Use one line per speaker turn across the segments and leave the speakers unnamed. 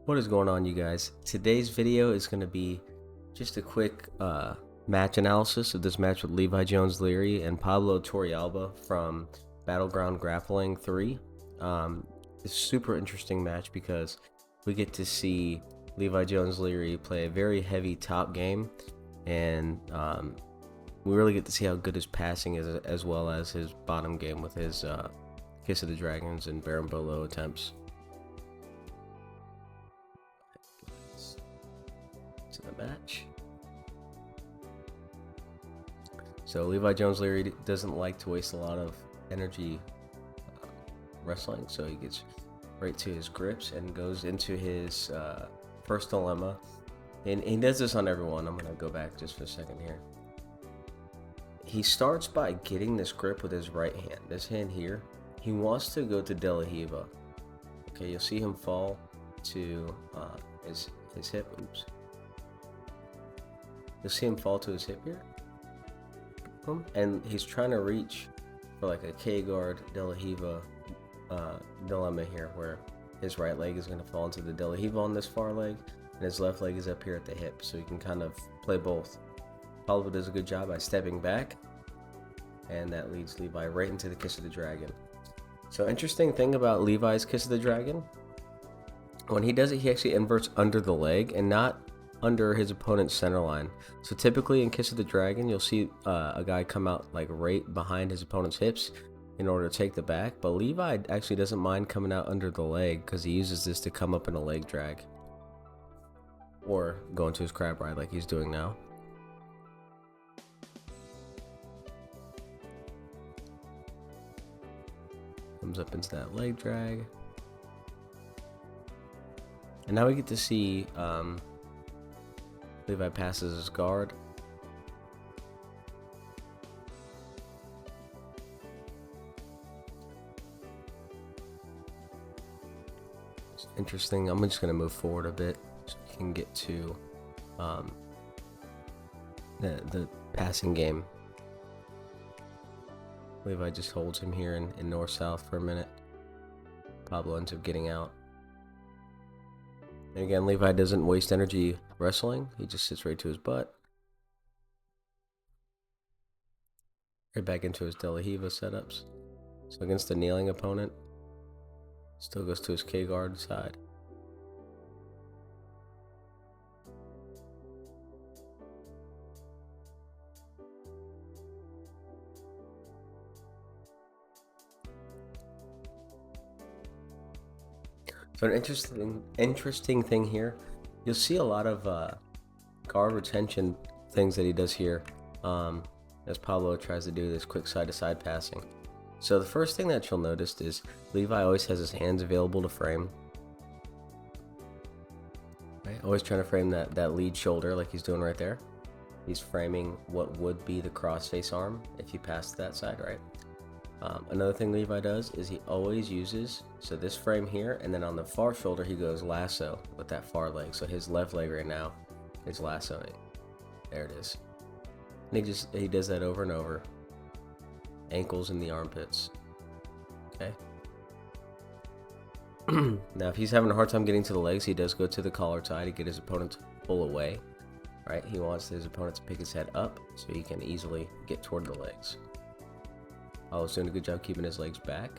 What is going on, you guys? Today's video is going to be just a quick match analysis of this match with Levi Jones-Leary and Pablo Torrealba from Battleground Grappling 3. It's a super interesting match because we get to see Levi Jones-Leary play a very heavy top game, and we really get to see how good his passing is, as well as his bottom game with his Kiss of the Dragons and Berimbolo attempts. To the match. So Levi Jones-Leary doesn't like to waste a lot of energy wrestling, so he gets right to his grips and goes into his first dilemma. And he does this on everyone. I'm gonna go back just for a second here. He starts by getting this grip with his right hand. This hand here, he wants to go to De La Riva. Okay, you'll see him fall to his hip. Oops. You'll see him fall to his hip here. And he's trying to reach for like a K-guard De La Riva dilemma here, where his right leg is going to fall into the De La Riva on this far leg, and his left leg is up here at the hip, so you can kind of play both. Pablo does a good job by stepping back, and that leads Levi right into the Kiss of the Dragon. So interesting thing about Levi's Kiss of the Dragon, when he does it, he actually inverts under the leg and not under his opponent's center line. So typically in Kiss of the Dragon, you'll see a guy come out like right behind his opponent's hips in order to take the back, but Levi actually doesn't mind coming out under the leg because he uses this to come up in a leg drag or go into his crab ride like he's doing now. Comes up into that leg drag, and now we get to see Levi passes his guard. It's interesting. I'm just going to move forward a bit so we can get to the passing game. Levi just holds him here in north-south for a minute. Pablo ends up getting out. And again, Levi doesn't waste energy wrestling. He just sits right to his butt. Right back into his De La Riva setups. So against the kneeling opponent, still goes to his K-guard side. So an interesting thing here, you'll see a lot of guard retention things that he does here as Pablo tries to do this quick side-to-side passing. So the first thing that you'll notice is Levi always has his hands available to frame. Right? Always trying to frame that lead shoulder like he's doing right there. He's framing what would be the cross-face arm if you pass to that side, right? Another thing Levi does is he always uses, so this frame here, and then on the far shoulder he goes lasso with that far leg. So his left leg right now is lassoing. There it is. And he does that over and over. Ankles in the armpits. Okay. Now if he's having a hard time getting to the legs, he does go to the collar tie to get his opponent to pull away. Right? He wants his opponent to pick his head up so he can easily get toward the legs. Pablo's doing a good job keeping his legs back.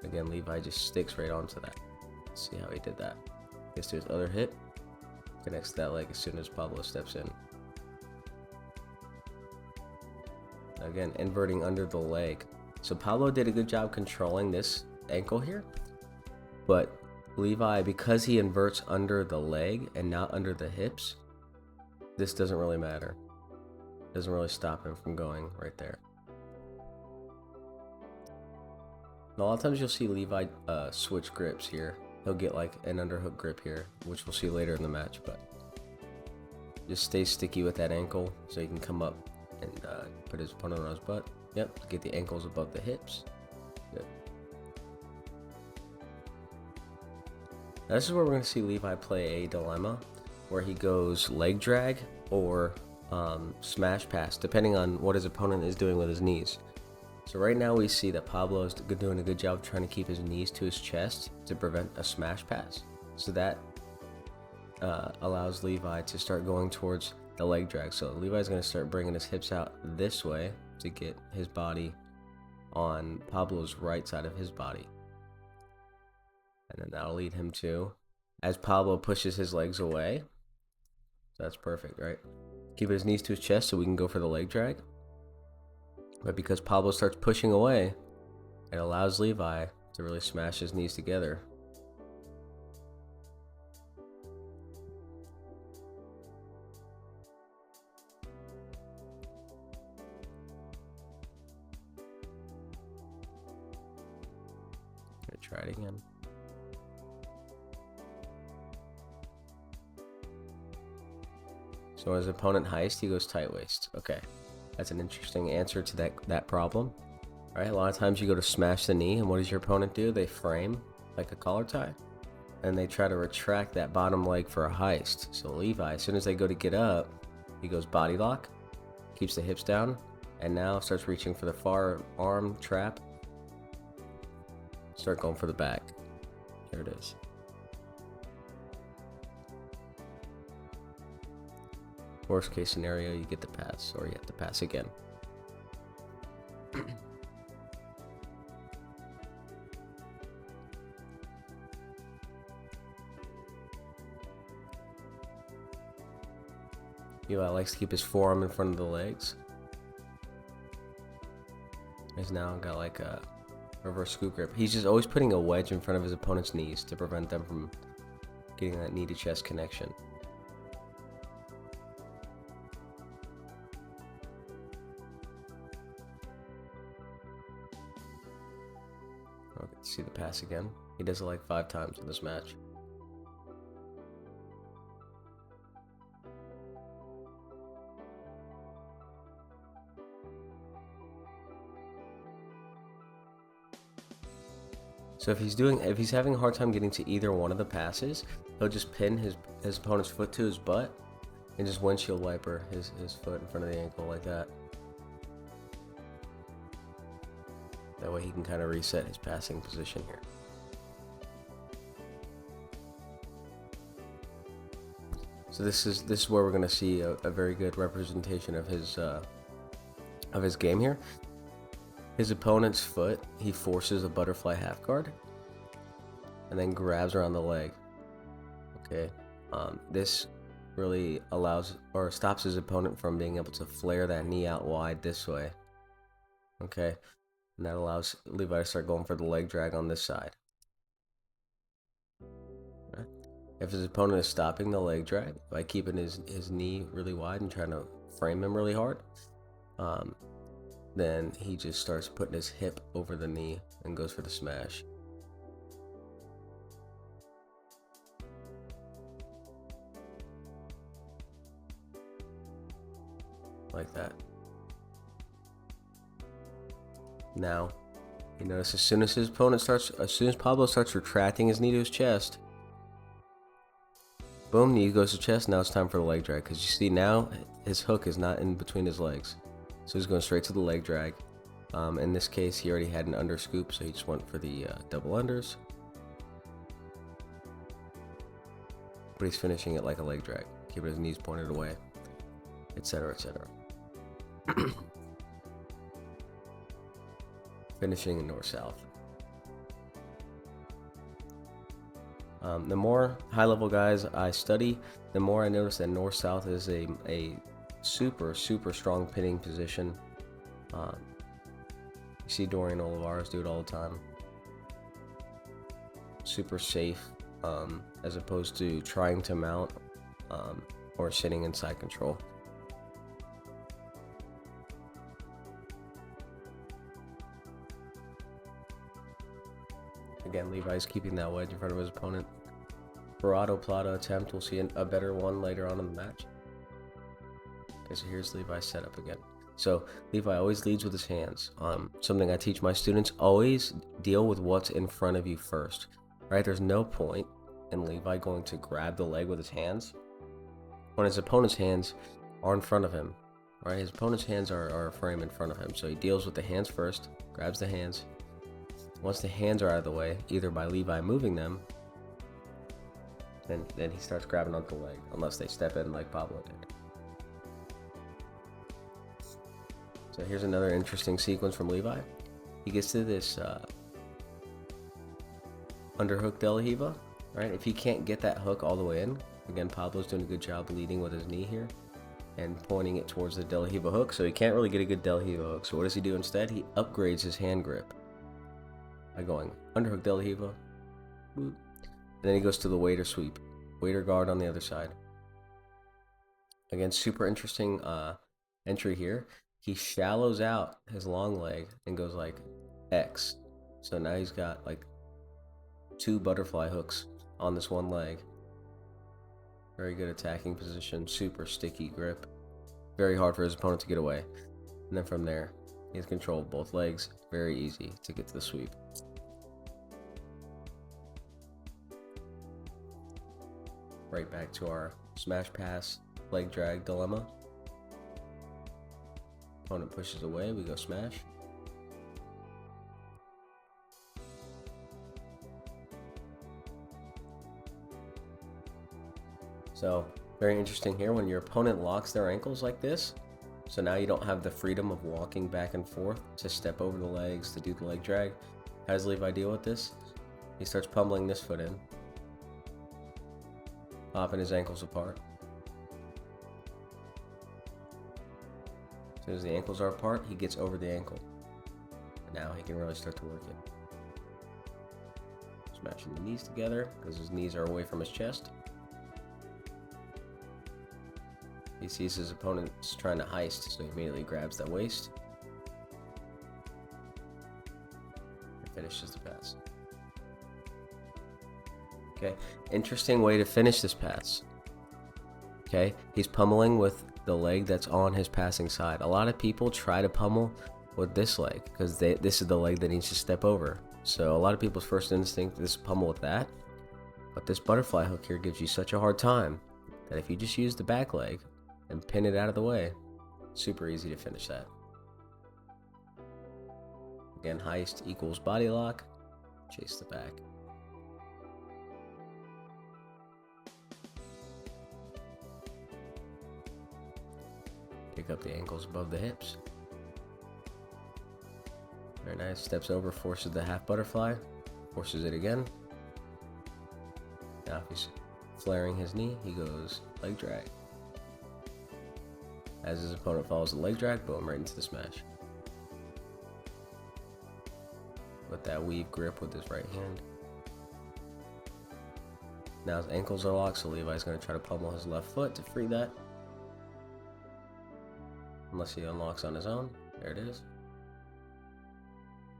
Again, Levi just sticks right onto that. Let's see how he did that. Gets to his other hip. Connects to that leg as soon as Pablo steps in. Again, inverting under the leg. So Pablo did a good job controlling this ankle here. But Levi, because he inverts under the leg and not under the hips, this doesn't really matter. Doesn't really stop him from going right there. A lot of times you'll see Levi switch grips here. He'll get like an underhook grip here, which we'll see later in the match, but just stay sticky with that ankle so he can come up and put his opponent on his butt. Yep, get the ankles above the hips. Good. Now this is where we're going to see Levi play a dilemma where he goes leg drag or smash pass, depending on what his opponent is doing with his knees. So right now we see that Pablo is doing a good job trying to keep his knees to his chest to prevent a smash pass. So that allows Levi to start going towards the leg drag. So Levi's going to start bringing his hips out this way to get his body on Pablo's right side of his body. And then that'll lead him to, as Pablo pushes his legs away. So that's perfect, right? Keep his knees to his chest so we can go for the leg drag. But because Pablo starts pushing away, it allows Levi to really smash his knees together. Try it again. So as opponent heist, he goes tight waist. Okay, that's an interesting answer to that problem. All right, a lot of times you go to smash the knee, and what does your opponent do? They frame like a collar tie, and they try to retract that bottom leg for a heist. So Levi, as soon as they go to get up, he goes body lock, keeps the hips down, and now starts reaching for the far arm trap. Start going for the back. There it is. Worst case scenario, you get the pass, or you have to pass again. Levi likes to keep his forearm in front of the legs. He's now got like a reverse scoop grip. He's just always putting a wedge in front of his opponent's knees to prevent them from getting that knee to chest connection. Okay, see the pass again. He does it like 5 times in this match. So if he's having a hard time getting to either one of the passes, he'll just pin his opponent's foot to his butt and just windshield wiper his foot in front of the ankle like that. That way he can kind of reset his passing position here. So this is where we're going to see a very good representation of his game here. His opponent's foot, he forces a butterfly half guard and then grabs around the leg. Okay, this really allows or stops his opponent from being able to flare that knee out wide this way. Okay, and that allows Levi to start going for the leg drag on this side. Right. If his opponent is stopping the leg drag by keeping his knee really wide and trying to frame him really hard, then he just starts putting his hip over the knee and goes for the smash. Like that. Now, you notice as soon as Pablo starts retracting his knee to his chest, boom, knee goes to chest. Now it's time for the leg drag, because you see now his hook is not in between his legs. So he's going straight to the leg drag. In this case, he already had an under scoop, so he just went for the double unders. But he's finishing it like a leg drag, keeping his knees pointed away, etc., etc. Finishing in north-south. The more high-level guys I study, the more I notice that north-south is a super strong pinning position. You see Dorian Olivares do it all the time. Super safe, as opposed to trying to mount or sitting in side control. Again, Levi's keeping that wedge in front of his opponent. Parado Plata attempt, we'll see a better one later on in the match. Okay, so here's Levi's setup again. So Levi always leads with his hands. Something I teach my students, always deal with what's in front of you first. Right? There's no point in Levi going to grab the leg with his hands when his opponent's hands are in front of him. Right? His opponent's hands are a frame in front of him. So he deals with the hands first, grabs the hands. Once the hands are out of the way, either by Levi moving them Then he starts grabbing onto the leg, unless they step in like Pablo did. So here's another interesting sequence from Levi. He gets to this underhook De La Riva, right? If he can't get that hook all the way in, again, Pablo's doing a good job leading with his knee here and pointing it towards the De La Riva hook, so he can't really get a good De La Riva hook. So what does he do instead? He upgrades his hand grip by going underhook De La Riva, boop. And then he goes to the waiter sweep, waiter guard on the other side. Again, super interesting entry here. He shallows out his long leg and goes like X. So now he's got like 2 butterfly hooks on this one leg. Very good attacking position, super sticky grip. Very hard for his opponent to get away. And then from there, he has control of both legs. Very easy to get to the sweep. Right back to our smash pass, leg drag dilemma. Opponent pushes away, we go smash. So, very interesting here when your opponent locks their ankles like this. So now you don't have the freedom of walking back and forth to step over the legs, to do the leg drag. How does Levi deal with this? He starts pummeling this foot in, popping his ankles apart. As soon as the ankles are apart, he gets over the ankle. And now he can really start to work it. Smashing the knees together because his knees are away from his chest. He sees his opponent's trying to heist, so he immediately grabs that waist and finishes the pass. Okay, interesting way to finish this pass. Okay, he's pummeling with the leg that's on his passing side. A lot of people try to pummel with this leg because this is the leg that needs to step over. So a lot of people's first instinct is pummel with that. But this butterfly hook here gives you such a hard time that if you just use the back leg and pin it out of the way, super easy to finish that. Again, heist equals body lock, chase the back. Pick up the ankles above the hips. Very nice, steps over, forces the half butterfly, forces it again. Now if he's flaring his knee, he goes leg drag. As his opponent follows the leg drag, boom, right into the smash. With that weave grip with his right hand. Now his ankles are locked, so Levi's going to try to pummel his left foot to free that. Unless he unlocks on his own. There it is.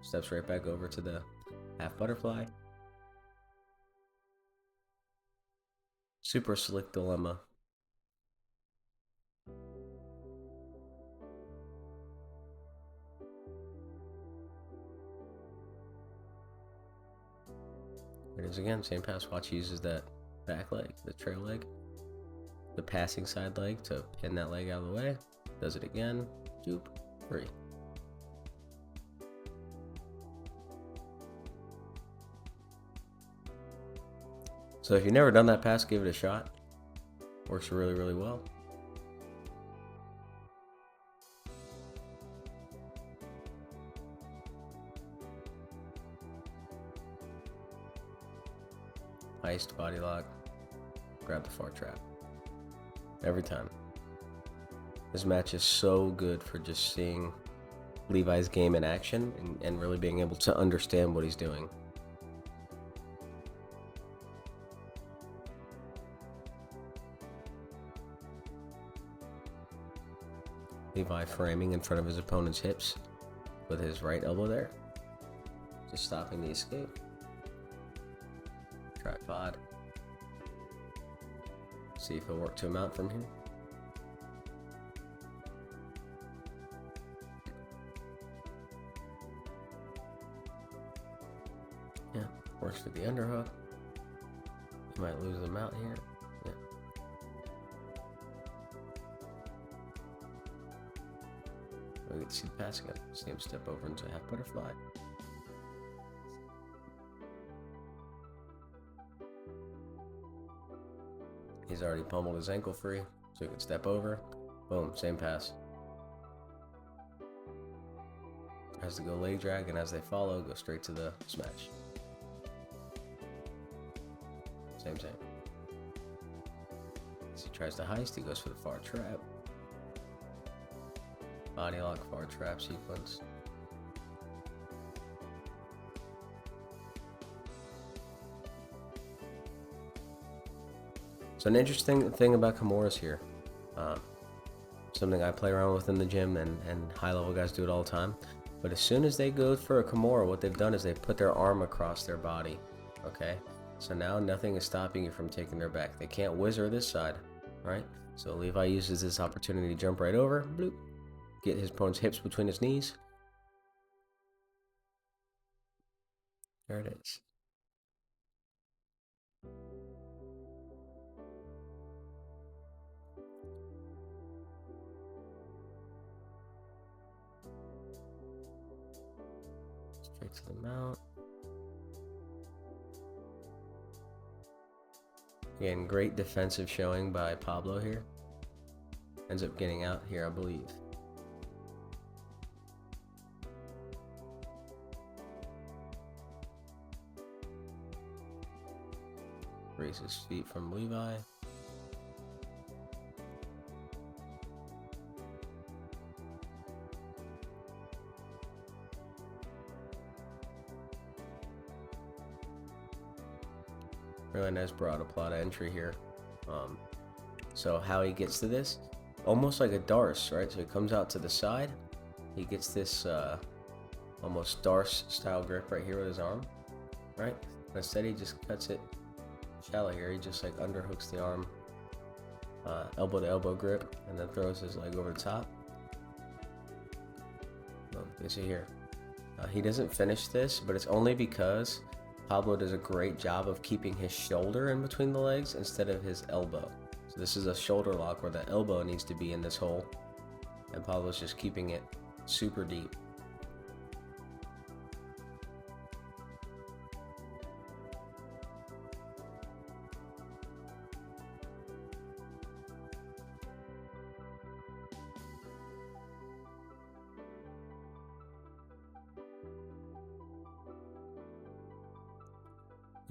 Steps right back over to the half butterfly. Super slick dilemma. There it is again, same pass. Watch, he uses that back leg, the trail leg, the passing side leg to pin that leg out of the way. Does it again, joop, free. So if you've never done that pass, give it a shot. Works really, really well. Heist, body lock, grab the far trap. Every time. This match is so good for just seeing Levi's game in action and really being able to understand what he's doing. Levi framing in front of his opponent's hips with his right elbow there. Just stopping the escape. Tripod. See if he'll work to a mount from here. Yeah, works for the underhook. He might lose the mount here. Yeah. We get to see the pass again. See him step over into half butterfly. He's already pummeled his ankle free, so he can step over. Boom, same pass. Has to go leg drag, and as they follow, go straight to the smash. Same. As he tries to heist, he goes for the far trap. Body lock, far trap sequence. So an interesting thing about Kimuras here, something I play around with in the gym, and high-level guys do it all the time. But as soon as they go for a Kimura, what they've done is they put their arm across their body, okay? So now nothing is stopping you from taking their back. They can't whizzer this side, right? So Levi uses this opportunity to jump right over, bloop, get his opponent's hips between his knees. There it is. Straight to the mount. Again, great defensive showing by Pablo here. Ends up getting out here, I believe. Raise his feet from Levi. Really nice Barada Plata entry here. So how he gets to this, almost like a Darce, right? So he comes out to the side. He gets this almost Darce style grip right here with his arm, right? And instead he just cuts it shallow here. He just like underhooks the arm, elbow to elbow grip, and then throws his leg over the top. Boom, you see here. He doesn't finish this, but it's only because Pablo does a great job of keeping his shoulder in between the legs instead of his elbow. So this is a shoulder lock where the elbow needs to be in this hole, and Pablo's just keeping it super deep.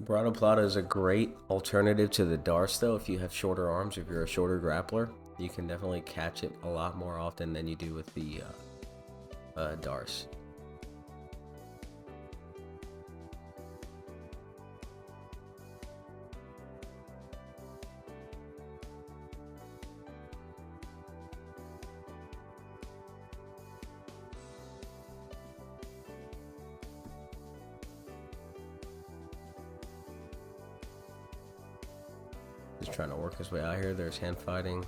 Barada Plata is a great alternative to the Darce though. If you have shorter arms, if you're a shorter grappler, you can definitely catch it a lot more often than you do with the Darce. He's trying to work his way out here. There's hand fighting.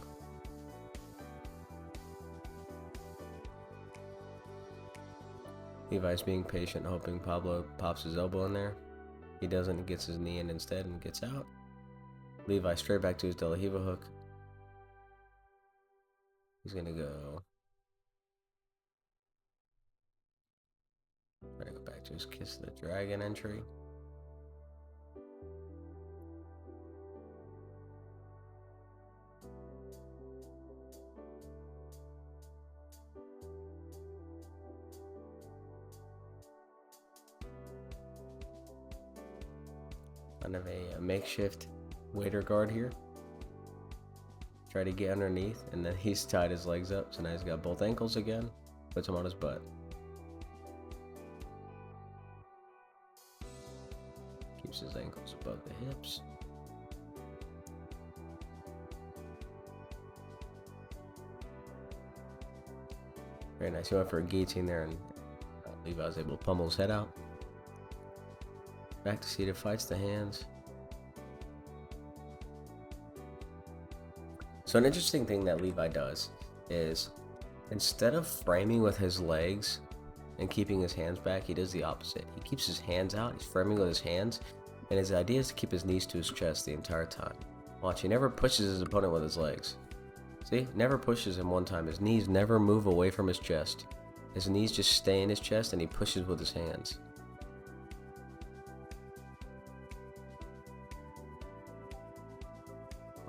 Levi's being patient, hoping Pablo pops his elbow in there. He doesn't, gets his knee in instead and gets out. Levi straight back to his De La Riva hook. He's gonna go. Try to go back to his Kiss the Dragon entry. Kind of a makeshift waiter guard here. Try to get underneath, and then he's tied his legs up, so now he's got both ankles again. Puts him on his butt. Keeps his ankles above the hips. Very nice. He went for a guillotine there, and Levi was able to pummel his head out. Back to seated, fights the hands. So an interesting thing that Levi does is, instead of framing with his legs and keeping his hands back, he does the opposite. He keeps his hands out, he's framing with his hands, and his idea is to keep his knees to his chest the entire time. Watch, he never pushes his opponent with his legs. See, never pushes him one time. His knees never move away from his chest. His knees just stay in his chest, and he pushes with his hands.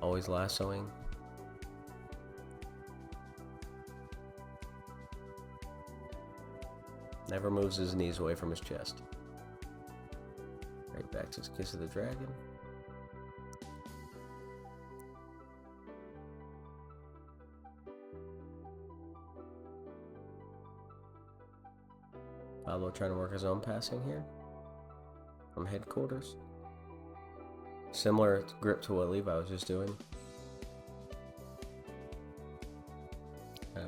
Always lassoing. Never moves his knees away from his chest. Right back to his Kiss of the Dragon. Pablo trying to work his own passing here from headquarters. Similar grip to what Levi was just doing.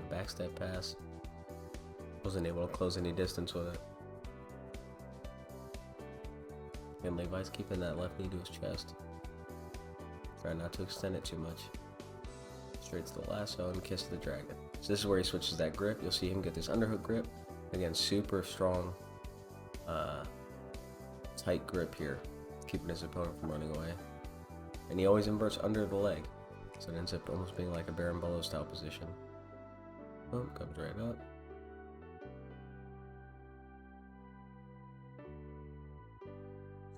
Backstep pass. Wasn't able to close any distance with it. And Levi's keeping that left knee to his chest. Trying not to extend it too much. Straight to the lasso and Kiss of the Dragon. So this is where he switches that grip. You'll see him get this underhook grip. Again, super strong, tight grip here, keeping his opponent from running away. And he always inverts under the leg, so it ends up almost being like a Berimbolo style position. Boom, comes right up.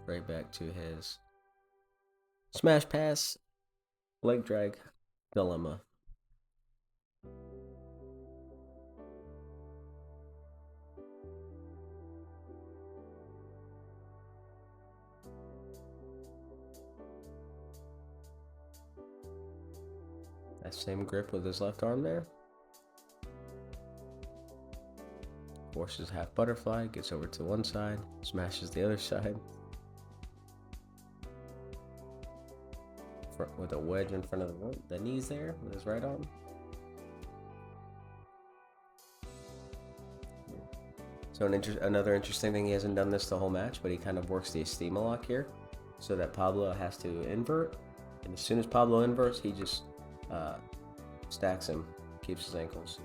Right back to his smash pass, leg drag, dilemma. That same grip with his left arm there. Forces half butterfly, gets over to one side, smashes the other side. With a wedge in front of the knees there with his right arm. So another interesting thing, he hasn't done this the whole match, but he kind of works the Estima lock here so that Pablo has to invert. And as soon as Pablo inverts, he just stacks him, keeps his ankles.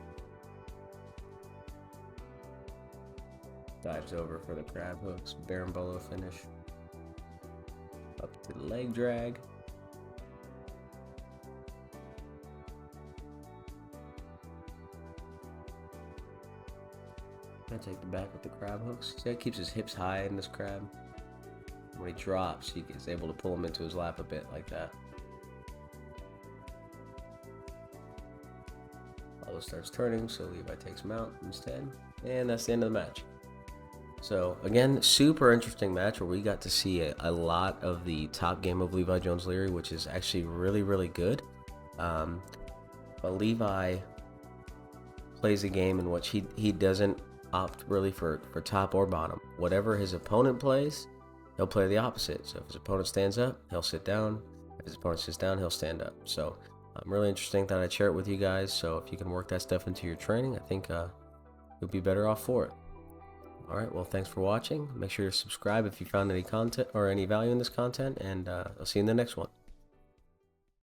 Dives over for the crab hooks, Berimbolo finish. Up to the leg drag. Gonna take the back with the crab hooks. See how he keeps his hips high in this crab? When he drops, he is able to pull him into his lap a bit like that. Pablo starts turning, so Levi takes him out instead. And that's the end of the match. So again, super interesting match where we got to see a lot of the top game of Levi Jones-Leary, which is actually really, really good. But Levi plays a game in which he doesn't opt really for top or bottom. Whatever his opponent plays, he'll play the opposite. So if his opponent stands up, he'll sit down. If his opponent sits down, he'll stand up. So really interesting that I share it with you guys. So if you can work that stuff into your training, I think you'll be better off for it. All right, well, thanks for watching. Make sure to subscribe if you found any content or any value in this content, and I'll see you in the next one.